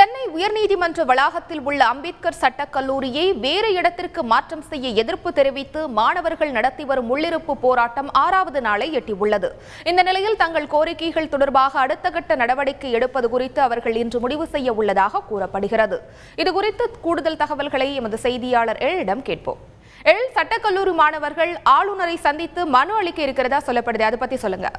சென்னை உயர்நீதிமன்ற வளாகத்தில் உள்ள அம்பேத்கர் சட்டக் கல்லூரியை வேறு இடத்திற்கு மாற்றம் செய்ய எதிர்ப்பு தெரிவித்து மாணவர்கள் நடத்தி வரும் உள்ளிருப்பு போராட்டம் 6வது நாளை எட்டியுள்ளது. இந்த நிலையில் தங்கள் கோரிக்கைகள் தொடர்பாக அடுத்த கட்ட நடவடிக்கை எடுப்பது குறித்து அவர்கள் இன்று முடிவு செய்ய உள்ளதாக கூறப்படுகிறது. இதுகுறித்து கூடுதல் தகவல்களை எமது செய்தியாளர் எழிலிடம் கேட்போம். சட்டக்கல்லூரி மாணவர்கள் ஆளுநரை சந்தித்து மனு அளிக்க இருக்கிறதா சொல்லப்படுது, அதை பத்தி சொல்லுங்க.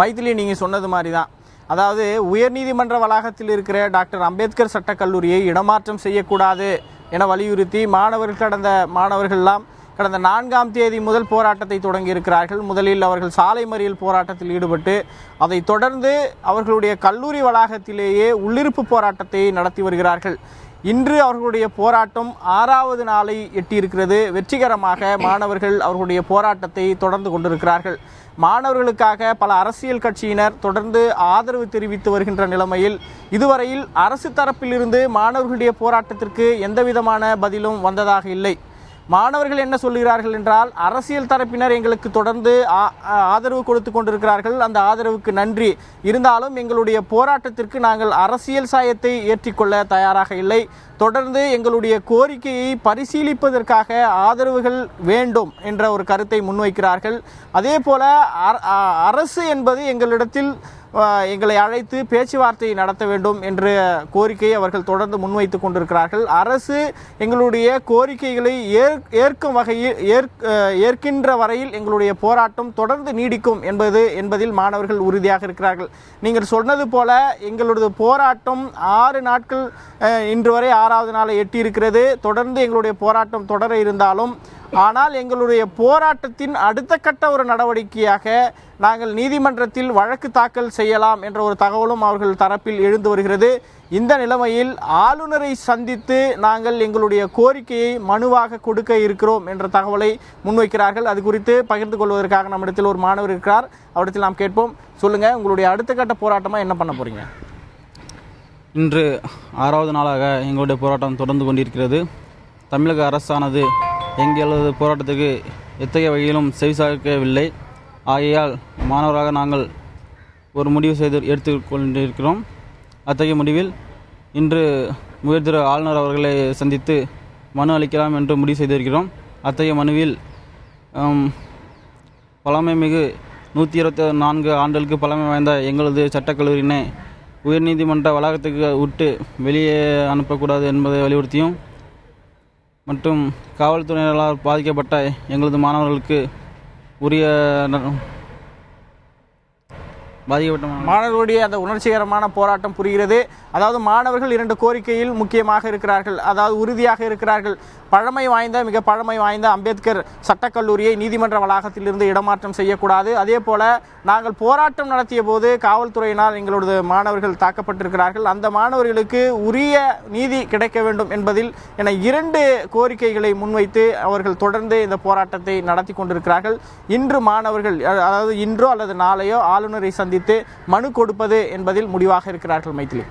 மைதிலி, நீங்க சொன்னது மாதிரிதான். அதாவது உயர்நீதிமன்ற வளாகத்தில் இருக்கிற டாக்டர் அம்பேத்கர் சட்டக்கல்லூரியை இடமாற்றம் செய்யக்கூடாது என வலியுறுத்தி மாணவர்கள்லாம் கடந்த 4ஆம் தேதி முதல் போராட்டத்தை தொடங்கி இருக்கிறார்கள். முதலில் அவர்கள் சாலை மறியல் போராட்டத்தில் ஈடுபட்டு அதைத் தொடர்ந்து அவர்களுடைய கல்லூரி வளாகத்திலேயே உள்ளிருப்பு போராட்டத்தை நடத்தி வருகிறார்கள். இன்று அவர்களுடைய போராட்டம் 6வது நாளை எட்டியிருக்கிறது. வெற்றிகரமாக மாணவர்கள் அவர்களுடைய போராட்டத்தை தொடர்ந்து கொண்டிருக்கிறார்கள். மாணவர்களுக்காக பல அரசியல் கட்சியினர் தொடர்ந்து ஆதரவு தெரிவித்து வருகின்ற நிலைமையில் இதுவரையில் அரசு தரப்பிலிருந்து மாணவர்களுடைய போராட்டத்திற்கு எந்தவிதமான பதிலும் வந்ததாக இல்லை. மாணவர்கள் என்ன சொல்கிறார்கள் என்றால், அரசியல் தரப்பினர் எங்களுக்கு தொடர்ந்து ஆதரவு கொடுத்து கொண்டிருக்கிறார்கள், அந்த ஆதரவுக்கு நன்றி. இருந்தாலும் எங்களுடைய போராட்டத்திற்கு நாங்கள் அரசியல் சாயத்தை ஏற்றிக்கொள்ள தயாராக இல்லை. தொடர்ந்து எங்களுடைய கோரிக்கையை பரிசீலிப்பதற்காக ஆதரவுகள் வேண்டும் என்ற ஒரு கருத்தை முன்வைக்கிறார்கள். அதே போல அரசு என்பது எங்களை அழைத்து பேச்சுவார்த்தை நடத்த வேண்டும் என்ற கோரிக்கையை அவர்கள் தொடர்ந்து முன்வைத்து கொண்டிருக்கிறார்கள். அரசு எங்களுடைய கோரிக்கைகளை ஏற்கின்ற வரையில் எங்களுடைய போராட்டம் தொடர்ந்து நீடிக்கும் என்பதில் மாணவர்கள் உறுதியாக இருக்கிறார்கள். நீங்கள் சொன்னது போல எங்களுடைய போராட்டம் 6 நாட்கள் இன்று வரை 6வது நாளை எட்டியிருக்கிறது. தொடர்ந்து எங்களுடைய போராட்டம் தொடர இருந்தாலும் ஆனால் எங்களுடைய போராட்டத்தின் அடுத்த கட்ட ஒரு நடவடிக்கையாக நாங்கள் நீதிமன்றத்தில் வழக்கு தாக்கல் செய்யலாம் என்ற ஒரு தகவலும் அவர்கள் தரப்பில் எழுந்து வருகிறது. இந்த நிலைமையில் ஆளுநரை சந்தித்து நாங்கள் எங்களுடைய கோரிக்கையை மனுவாக கொடுக்க இருக்கிறோம் என்ற தகவலை முன்வைக்கிறார்கள். அது குறித்து பகிர்ந்து கொள்வதற்காக நம்மிடத்தில் ஒரு மாணவர் இருக்கிறார். அவரிடத்தில் நாம் கேட்போம். சொல்லுங்க, உங்களுடைய அடுத்த கட்ட போராட்டமாக என்ன பண்ண போறீங்க? இன்று 6வது நாளாக எங்களுடைய போராட்டம் தொடர்ந்து கொண்டிருக்கிறது. தமிழக அரசானது எங்களது போராட்டத்துக்கு எத்தகைய வகையிலும் செவிசாய்க்கவில்லை. ஆகையால் மாணவராக நாங்கள் ஒரு முடிவு எடுத்துக்கொண்டிருக்கிறோம். அத்தகைய முடிவில் இன்று உயர்திரு ஆளுநர் அவர்களை சந்தித்து மனு அளிக்கலாம் என்று முடிவு செய்திருக்கிறோம். அத்தகைய மனுவில் பழமைமிகு 124 ஆண்டுகளுக்கு பழமை வாய்ந்த எங்களது சட்டக்கல்லூரியினை உயர்நீதிமன்ற வளாகத்துக்கு விட்டு வெளியே அனுப்பக்கூடாது என்பதை வலியுறுத்தியும் மற்றும் காவல்துறையினரால் பாதிக்கப்பட்ட எங்களது மாணவர்களுக்கு உரிய மாணவர்களுடைய அந்த உணர்ச்சிகரமான போராட்டம் புரிகிறது. அதாவது மாணவர்கள் 2 கோரிக்கையில் முக்கியமாக இருக்கிறார்கள், அதாவது உறுதியாக இருக்கிறார்கள். மிக பழமை வாய்ந்த அம்பேத்கர் சட்டக்கல்லூரியை நீதிமன்ற வளாகத்திலிருந்து இடமாற்றம் செய்யக்கூடாது. அதே போல நாங்கள் போராட்டம் நடத்திய போது காவல்துறையினால் எங்களது மாணவர்கள் தாக்கப்பட்டிருக்கிறார்கள். அந்த மாணவர்களுக்கு உரிய நீதி கிடைக்க வேண்டும் என்பதில் என 2 கோரிக்கைகளை முன்வைத்து அவர்கள் தொடர்ந்து இந்த போராட்டத்தை நடத்தி கொண்டிருக்கிறார்கள். இன்று மாணவர்கள், அதாவது இன்றோ அல்லது நாளையோ ஆளுநரை சந்தித்து மனு கொடுப்பது என்பதில் முடிவாக இருக்கிறார்கள். மைதிலி.